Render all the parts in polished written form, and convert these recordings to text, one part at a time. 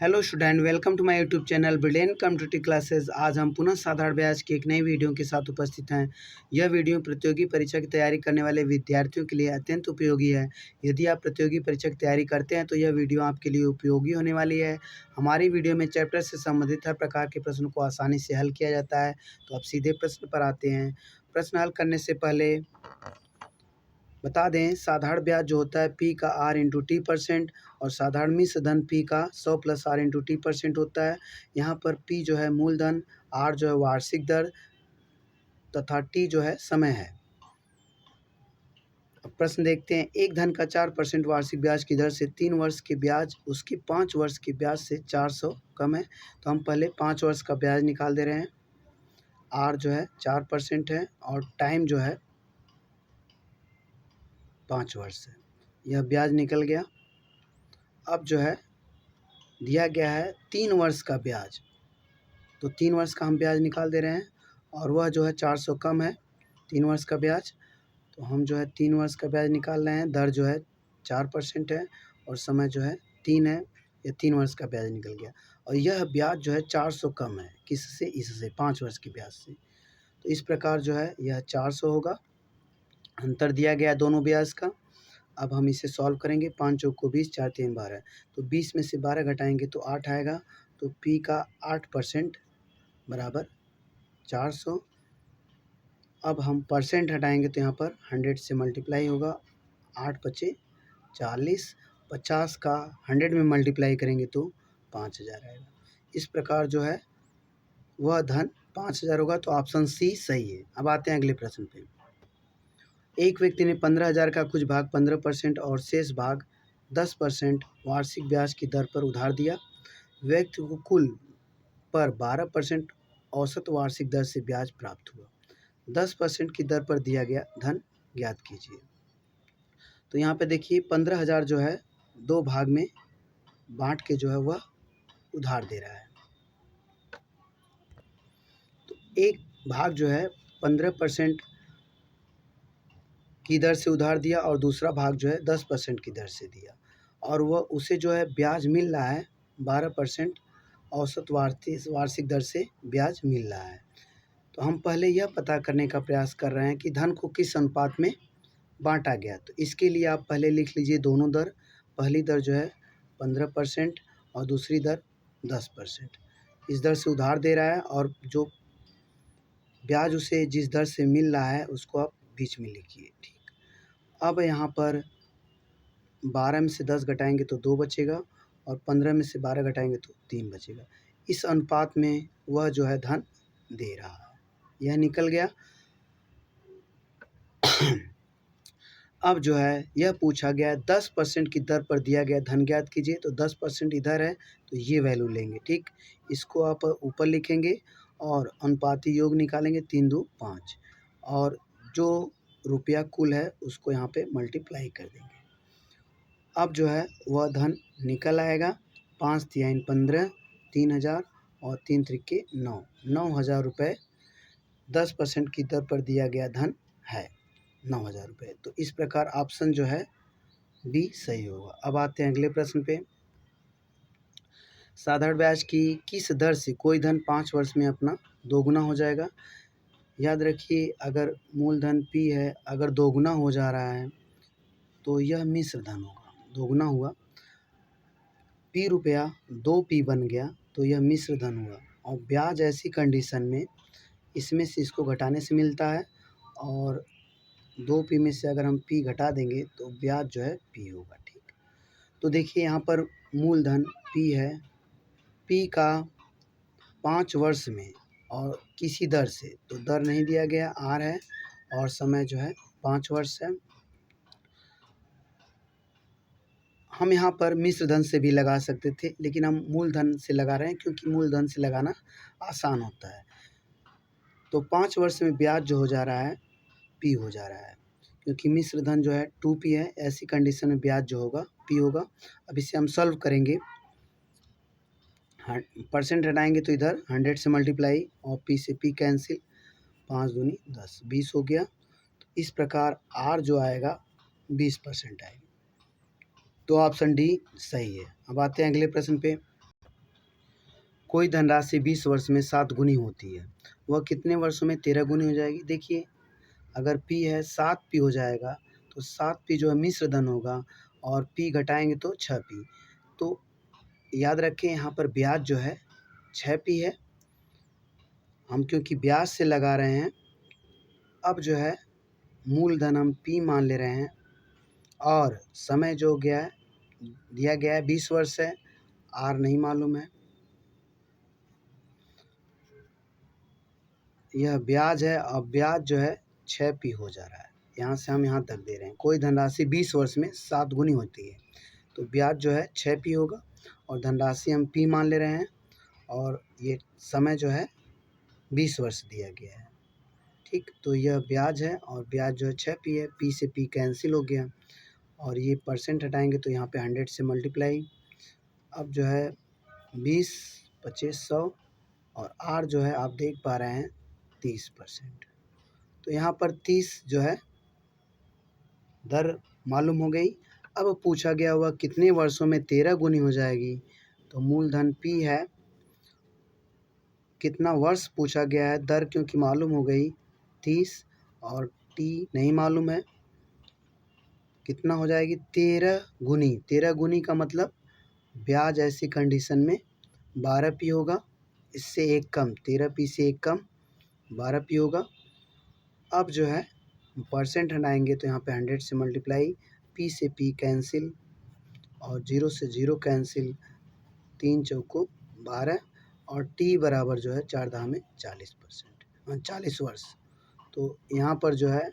Hello student, welcome to my YouTube channel brilliant computer classes. आज हम पुनः साधारण ब्याज की एक नई वीडियो के साथ उपस्थित हैं। यह वीडियो प्रतियोगी परीक्षा की तैयारी करने वाले विद्यार्थियों के लिए अत्यंत उपयोगी है। यदि आप प्रतियोगी परीक्षा की तैयारी करते हैं तो यह वीडियो आपके लिए उपयोगी होने वाली है। हमारी वीडियो में चैप्टर से संबंधित हर प्रकार के प्रश्नों को आसानी से हल किया जाता है। तो अब सीधे प्रश्न पर आते हैं। प्रश्न हल करने से पहले बता दें, साधारण ब्याज जो होता है पी का आर इंटू टी परसेंट और साधारण मिश्र धन पी का 100 plus R into T percent होता है। यहाँ पर पी जो है मूलधन, आर जो है वार्षिक दर तथा टी जो है समय है। अब प्रश्न देखते हैं, एक धन का 4% वार्षिक ब्याज की दर से 3 वर्ष के ब्याज उसके 5 वर्ष के ब्याज से 400 कम है। तो हम पहले 5 वर्ष का ब्याज निकाल दे रहे हैं। आर जो है 4% है और टाइम जो है 5 वर्ष है। यह ब्याज निकल गया। अब जो है दिया गया है 3 वर्ष का ब्याज, तो 3 वर्ष का हम ब्याज निकाल दे रहे हैं और वह जो है 400 कम है 3 वर्ष का ब्याज। तो हम जो है 3 वर्ष का ब्याज निकाल रहे हैं। दर जो है 4% है और समय जो है 3 है। ये 3 वर्ष का ब्याज निकल गया और यह ब्याज जो है 400 कम है किससे? इससे 5 वर्ष के ब्याज से। तो इस प्रकार जो है यह 400 होगा। अंतर दिया गया दोनों ब्याज का। अब हम इसे सॉल्व करेंगे। 5 चौक को 20, 4 3 12, तो 20 में से 12 घटाएंगे तो 8 आएगा। तो पी का 8% बराबर 400। अब हम परसेंट हटाएंगे तो यहाँ पर 100 से मल्टीप्लाई होगा। 8 पचे 40, 50 का 100 में मल्टीप्लाई करेंगे तो 5000 आएगा। इस प्रकार जो है वह धन 5000 होगा। तो ऑप्शन सी सही है। अब आते हैं अगले प्रश्न पे। एक व्यक्ति ने 15,000 का कुछ भाग 15% और शेष भाग 10% वार्षिक ब्याज की दर पर उधार दिया। व्यक्ति को कुल पर 12% औसत वार्षिक दर से ब्याज प्राप्त हुआ। 10% की दर पर दिया गया धन ज्ञात कीजिए। तो यहाँ पे देखिए 15,000 जो है 2 भाग में बांट के जो है वह उधार दे रहा है। तो एक भाग जो है 15% की दर से उधार दिया और दूसरा भाग जो है 10% की दर से दिया और वह उसे जो है ब्याज मिल रहा है 12% औसत वार्षिक दर से ब्याज मिल रहा है। तो हम पहले यह पता करने का प्रयास कर रहे हैं कि धन को किस अनुपात में बांटा गया। तो इसके लिए आप पहले लिख लीजिए दोनों दर। पहली दर जो है 15% और दूसरी दर 10%। इस दर से उधार दे रहा है और जो ब्याज उसे जिस दर से मिल रहा है उसको आप बीच में लिखिए। ठीक, अब यहाँ पर 12 में से 10 घटाएंगे तो 2 बचेगा और 15 में से 12 घटाएंगे तो 3 बचेगा। इस अनुपात में वह जो है धन दे रहा है। यह निकल गया। अब जो है यह पूछा गया 10% की दर पर दिया गया धन ज्ञात कीजिए। तो 10% इधर है तो ये वैल्यू लेंगे। ठीक, इसको आप ऊपर लिखेंगे और अनुपाती योग निकालेंगे। 3 2 5 और जो रुपया कुल है उसको यहाँ पे मल्टीप्लाई कर देंगे। अब जो है वह धन निकल आएगा। 5 तिहाई 15, 3000 और 3 त्रिके 9, 9,000 रुपये 10% की दर पर दिया गया धन है 9,000 रुपये। तो इस प्रकार ऑप्शन जो है बी सही होगा। अब आते हैं अगले प्रश्न पे। साधारण ब्याज की किस दर से कोई धन 5 वर्ष में अपना दोगुना हो जाएगा? याद रखिए, अगर मूलधन पी है, अगर दोगुना हो जा रहा है तो यह मिश्र धन होगा। दोगुना हुआ, पी रुपया 2p बन गया तो यह मिश्र धन हुआ। और ब्याज ऐसी कंडीशन में इसमें से इसको घटाने से मिलता है और 2p में से अगर हम p घटा देंगे तो ब्याज जो है p होगा। ठीक, तो देखिए यहाँ पर मूलधन p है, p का 5 वर्ष में और किसी दर से, तो दर नहीं दिया गया, r है और समय जो है 5 वर्ष है। हम यहाँ पर मिश्र धन से भी लगा सकते थे लेकिन हम मूलधन से लगा रहे हैं क्योंकि मूलधन से लगाना आसान होता है। तो 5 वर्ष में ब्याज जो हो जा रहा है p हो जा रहा है क्योंकि मिश्र धन जो है 2p है। ऐसी कंडीशन में ब्याज जो होगा p होगा। अब इसे हम सॉल्व करेंगे। परसेंट हटाएंगे तो इधर 100 से मल्टीप्लाई और p से p कैंसिल, 5 दूनी 10, 20 हो गया। तो इस प्रकार r जो आएगा 20% आएगा। तो ऑप्शन डी सही है। अब आते हैं अगले प्रश्न पे। कोई धनराशि 20 वर्ष में 7 गुनी होती है, वह कितने वर्षों में 13 गुनी हो जाएगी? देखिए, अगर P है 7P हो जाएगा, तो 7P जो है मिश्र धन होगा और P घटाएंगे तो 6P। तो याद रखें यहाँ पर ब्याज जो है 6P है, हम क्योंकि ब्याज से लगा रहे हैं। अब जो है मूलधन हम P मान ले रहे हैं और समय जो दिया गया है 20 वर्ष है, R नहीं मालूम है। यह ब्याज है और ब्याज जो है 6P हो जा रहा है। यहाँ से हम यहाँ तक दे रहे हैं। कोई धनराशि 20 वर्ष में 7 गुनी होती है, तो ब्याज जो है 6P होगा और धनराशि हम P मान ले रहे हैं और ये समय जो है 20 वर्ष दिया गया है। ठीक, तो यह ब्याज है और ब्याज जो है 6P है। P से P कैंसिल हो गया और ये परसेंट हटाएंगे तो यहाँ पे 100 से मल्टीप्लाई। अब जो है 20, 25, 100 और R जो है आप देख पा रहे हैं 30%। तो यहाँ पर 30 जो है दर मालूम हो गई। अब पूछा गया हुआ कितने वर्षों में 13 गुनी हो जाएगी, तो मूलधन P है, कितना वर्ष पूछा गया है, दर क्योंकि मालूम हो गई 30 और T नहीं मालूम है, कितना हो जाएगी 13 गुनी। 13 गुनी का मतलब ब्याज ऐसी कंडीशन में 12P होगा, इससे एक कम, 13P से एक कम 12P होगा। अब जो है परसेंट हटाएंगे तो यहाँ पे 100 से मल्टीप्लाई, P से P कैंसिल और 0 से 0 कैंसिल, 3 चौको 12 और T बराबर जो है 4 दाह में 40%, 40 वर्ष। तो यहाँ पर जो है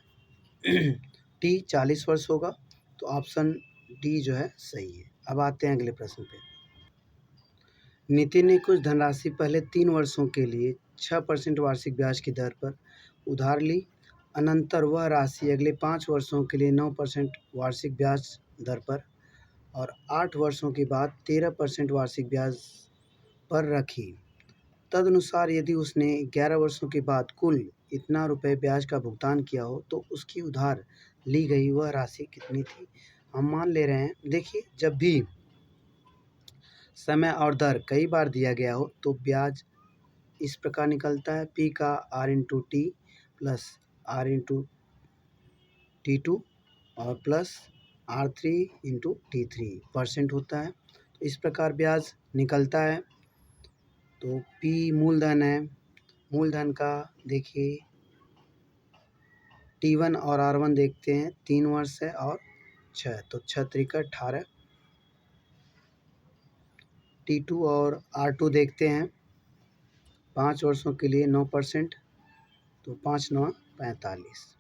T 40 वर्ष होगा, तो ऑप्शन D जो है सही है। अब आते हैं अगले प्रश्न पे। नितिन ने कुछ धनराशि पहले 3 वर्षों के लिए 6% वार्षिक ब्याज की दर पर उधार ली, अनंतर वह राशि अगले 5 वर्षों के लिए 9% वार्षिक ब्याज दर पर और 8 वर्षों के बाद 13% वार्षिक ब्याज पर रखी। तदनुसार यदि उसने 11 वर्षों के बाद कुल इतना रुपए ब्याज का भुगतान किया हो, तो उसकी उधार ली गई वह राशि कितनी थी? हम मान ले रहे हैं, देखिए जब भी समय और दर कई बार दिया गया हो तो ब्याज इस प्रकार निकलता है, P का R into T plus R into T2 और plus R3 into T3 percent होता है। तो इस प्रकार ब्याज निकलता है। तो P मूलधन है, मूलधन का देखिए T1 और R1 देखते हैं, 3 वर्ष है और 6, तो 6 त्रिका 18। T2 और R2 देखते हैं, 5 वर्षों के लिए 9%, तो 5 9 45।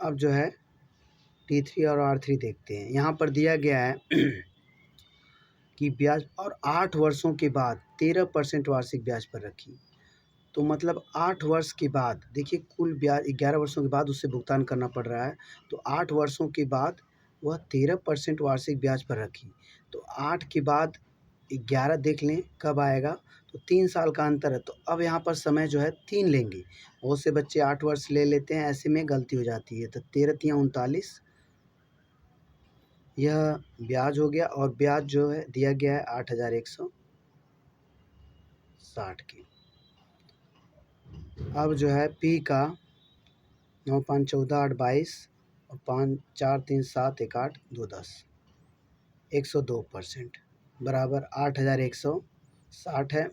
अब जो है T3 और R3 देखते हैं। यहाँ पर दिया गया है कि ब्याज और 8 वर्षों के बाद 13% वार्षिक ब्याज पर रखी। तो मतलब 8 वर्ष के बाद, देखिए कुल ब्याज 11 वर्षों के बाद उससे भुगतान करना पड़ रहा है, तो 8 वर्षों के बाद वह 13% वार्षिक ब्याज पर रखी। तो 8 के बाद 11 देख लें कब आएगा, तो 3 साल का अंतर है। तो अब यहाँ पर समय जो है 3 लेंगे, बहुत से बच्चे 8 वर्ष ले लेते हैं, ऐसे में गलती हो जाती है। तो 13 तियाँ 39, यह ब्याज हो गया और ब्याज जो है दिया गया है 8160 की। अब जो है P का 9 5 14 8 22 और 5 4 3 7 1 8 2 10, 102% बराबर 8160 है।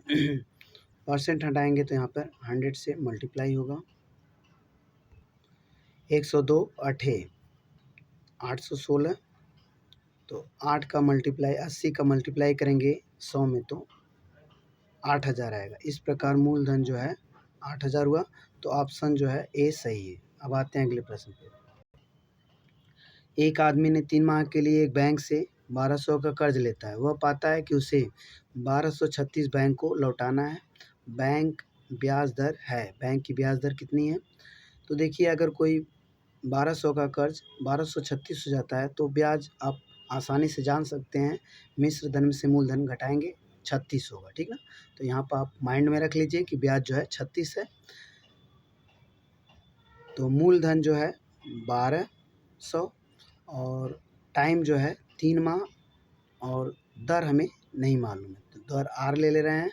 परसेंट हटाएंगे तो यहाँ पर 100 से मल्टीप्लाई होगा, 102 8 816, तो 8 का मल्टीप्लाई 80 का मल्टीप्लाई करेंगे 100 में तो 8000 आएगा। इस प्रकार मूलधन जो है 8000 हुआ, तो ऑप्शन जो है ए सही है। अब आते हैं अगले प्रश्न पे। एक आदमी ने 3 माह के लिए एक बैंक से 1200 का कर्ज लेता है। वह पाता है कि उसे 1236 बैंक को लौटाना है। बैंक ब्याज दर है, बैंक की ब्याज दर कितनी है? तो देखिए अगर कोई 1200 का कर्ज 1236 हो जाता है, तो ब्याज आप आसानी से जान सकते हैं, मिश्र धन से मूलधन घटाएंगे 36 होगा, ठीक ना। तो यहाँ पर आप माइंड में रख लीजिए कि ब्याज जो है 36 है। तो मूलधन जो है 1200 और टाइम जो है 3 माह और दर हमें नहीं मालूम है, तो दर आर ले रहे हैं।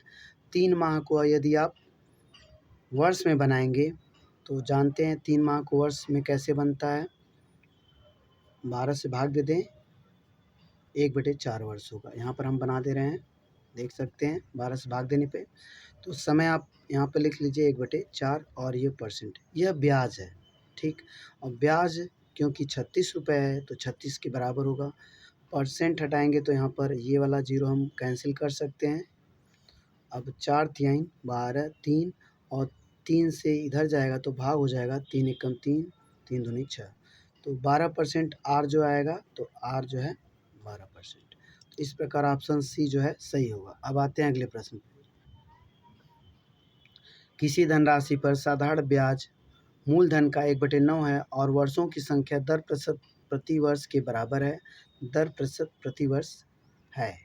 3 माह को यदि आप वर्ष में बनाएंगे तो जानते हैं 3 माह को वर्ष में कैसे बनता है। 12 से भाग दे दें, 1/4 वर्ष होगा। यहाँ पर हम बना दे रहे हैं, देख सकते हैं 12 से भाग देने पे। तो समय आप यहाँ पे लिख लीजिए 1/4 और ये परसेंट, यह ब्याज है, ठीक। और ब्याज क्योंकि 36 रुपये है तो 36 के बराबर होगा। परसेंट हटाएंगे तो यहाँ पर ये वाला 0 हम कैंसिल कर सकते हैं। अब 4 तिहाई 12, 3 और 3 से इधर जाएगा तो भाग हो जाएगा, 3 एकम 3, 3 दूनी 6। तो 12% आर जो आएगा तो आर जो है 12%। तो इस प्रकार ऑप्शन सी जो है सही होगा। अब आते हैं अगले प्रश्न पर। किसी धनराशि पर साधारण ब्याज मूलधन का 1/9 है और वर्षों की संख्या दर प्रतिशत प्रति वर्ष के बराबर है। दर प्रतिशत प्रति वर्ष है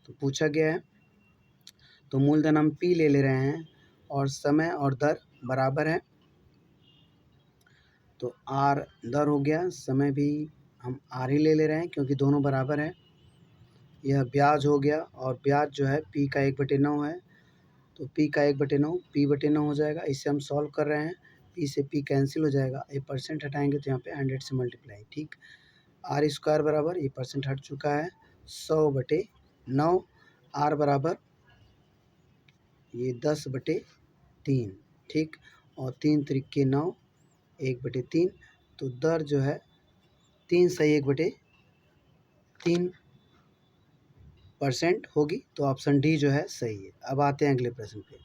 तो पूछा गया है। तो मूलधन हम पी ले रहे हैं और समय और दर बराबर है तो आर दर हो गया, समय भी हम आर ही ले रहे हैं क्योंकि दोनों बराबर है। यह ब्याज हो गया और ब्याज जो है पी का 1/9 है तो पी का 1/9 p/9 हो जाएगा। इसे हम सॉल्व कर रहे हैं, पी से पी कैंसिल हो जाएगा, ये परसेंट हटाएंगे तो यहाँ पे 100 से मल्टीप्लाई, ठीक। आर स्क्वायर बराबर, ये परसेंट हट चुका है, 100/9। आर बराबर ये 10/3, ठीक। और 3 त्रिके 9, 1/3। तो दर जो है 3 सही 1/3% होगी। तो ऑप्शन डी जो है सही है। अब आते हैं अगले प्रश्न पे।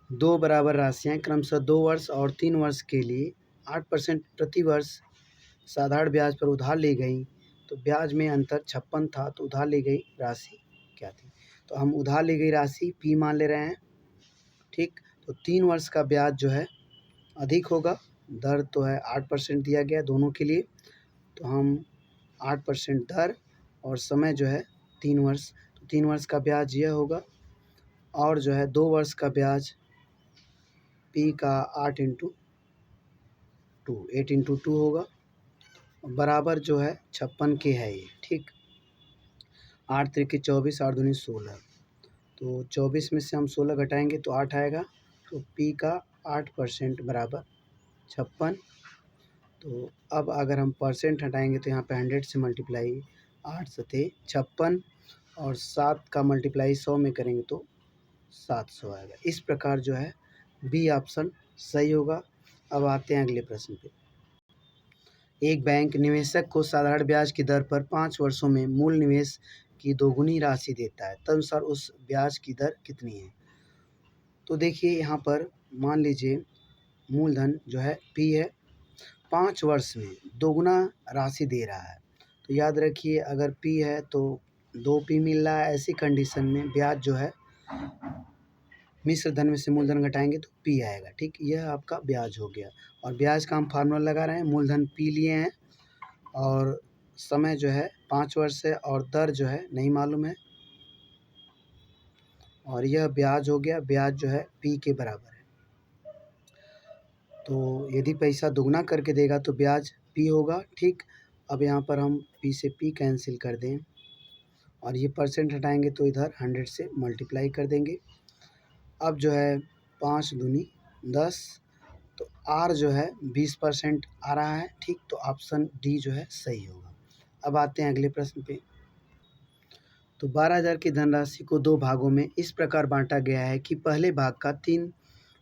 2 बराबर राशियाँ क्रमशः 2 वर्ष और 3 वर्ष के लिए 8% प्रति वर्ष साधारण ब्याज पर उधार ली गई। तो ब्याज में अंतर 56 था तो उधार ली गई राशि क्या थी। तो हम उधार ली गई राशि पी मान ले रहे हैं, ठीक। तो 3 वर्ष का ब्याज जो है अधिक होगा, दर तो है 8% दिया गया दोनों के लिए। तो हम 8% दर और समय जो है 3 वर्ष, तो 3 वर्ष का ब्याज यह होगा। और जो है 2 वर्ष का ब्याज पी का 8 × 2, 8 × 2 होगा, बराबर जो है 56 के है ये, ठीक। 8 त्रिके 24, 8 दूनी 16। तो 24 में से हम 16 घटाएंगे तो 8 आएगा। तो पी का 8% बराबर 56। तो अब अगर हम परसेंट हटाएंगे तो यहाँ पे 100 से मल्टीप्लाई, 8 सते 56 और 7 का मल्टीप्लाई 100 में करेंगे तो 700 आएगा। इस प्रकार जो है बी ऑप्शन सही होगा। अब आते हैं अगले प्रश्न पे। एक बैंक निवेशक को साधारण ब्याज की दर पर 5 वर्षों में मूल निवेश की दोगुनी राशि देता है, तदनुसार उस ब्याज की दर कितनी है। तो देखिए यहाँ पर मान लीजिए मूलधन जो है पी है, 5 वर्ष में दोगुना राशि दे रहा है। तो याद रखिए अगर पी है तो 2p मिल रहा है, ऐसी कंडीशन में ब्याज जो है मिश्र धन में से मूलधन घटाएंगे तो पी आएगा, ठीक। यह आपका ब्याज हो गया और ब्याज का हम फार्मूला लगा रहे हैं। मूलधन पी लिए हैं और समय जो है 5 वर्ष है और दर जो है नहीं मालूम है और यह ब्याज हो गया। ब्याज जो है पी के बराबर है। तो यदि पैसा दुगना करके देगा तो ब्याज पी होगा, ठीक। अब यहाँ पर हम पी से पी कैंसिल कर दें और ये परसेंट हटाएंगे तो इधर 100 से मल्टीप्लाई कर देंगे। अब जो है 5 दूनी 10, तो आर जो है 20% आ रहा है, ठीक। तो ऑप्शन डी जो है सही होगा। अब आते हैं अगले प्रश्न पे। तो 12,000 की धनराशि को 2 भागों में इस प्रकार बांटा गया है कि पहले भाग का 3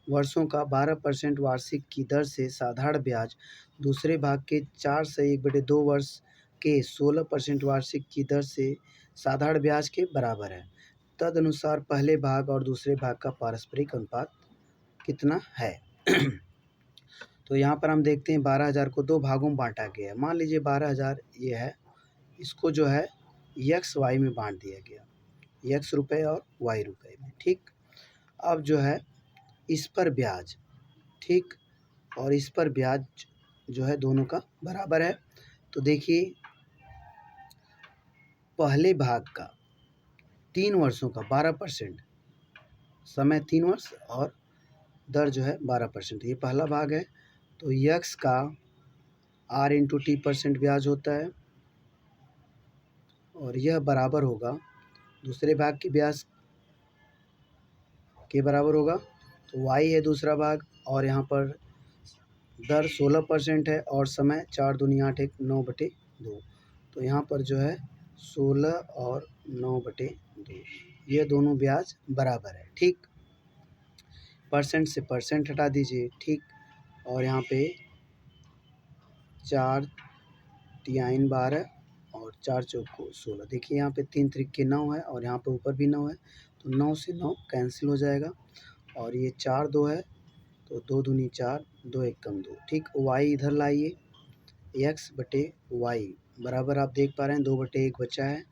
वर्षों का 12% वार्षिक की दर से साधारण ब्याज, दूसरे भाग के 4 से 1/2 वर्ष के 16% वार्षिक की दर से साधारण ब्याज के बराबर है। तदनुसार पहले भाग और दूसरे भाग का पारस्परिक अनुपात कितना है। तो यहाँ पर हम देखते हैं 12,000 को 2 भागों में बांटा गया है। मान लीजिए 12,000 ये है, इसको जो है एक्स वाई में बांट दिया गया, एक्स रुपये और वाई रुपये में, ठीक। अब जो है इस पर ब्याज, ठीक, और इस पर ब्याज जो है दोनों का बराबर है। तो देखिए पहले भाग का 3 वर्षों का 12%, समय 3 वर्ष और दर जो है 12%, ये पहला भाग है। तो यक्स का आर × t% ब्याज होता है और यह बराबर होगा दूसरे भाग के ब्याज के बराबर होगा, तो y है दूसरा भाग, और यहाँ पर दर 16% है और समय 4 दूनी 8 1 9/2। तो यहाँ पर जो है 16 और 9/2, ये दोनों ब्याज बराबर है। ठीक, परसेंट से परसेंट हटा दीजिए। ठीक, और यहाँ पे 4 तिहाई 12 और 4 चौको 16। देखिए यहाँ पे 3 त्रिके 9 है और यहाँ पे ऊपर भी 9 है, तो 9 से 9 कैंसिल हो जाएगा, और ये 4 2 है, तो 2 दूनी 4, 2 1 कम 2। ठीक, y इधर लाइए, x/y बराबर आप देख पा रहे हैं 2/1 बचा है,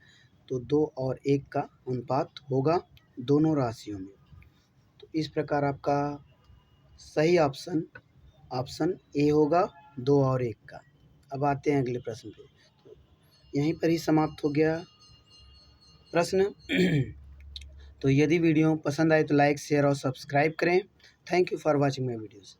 तो 2 और 1 का अनुपात होगा दोनों राशियों में। तो इस प्रकार आपका सही ऑप्शन ए होगा 2 और 1 का। अब आते हैं अगले प्रश्न पे। तो यहीं पर ही समाप्त हो गया प्रश्न। तो यदि वीडियो पसंद आए तो लाइक, शेयर और सब्सक्राइब करें। Thank you for watching my videos.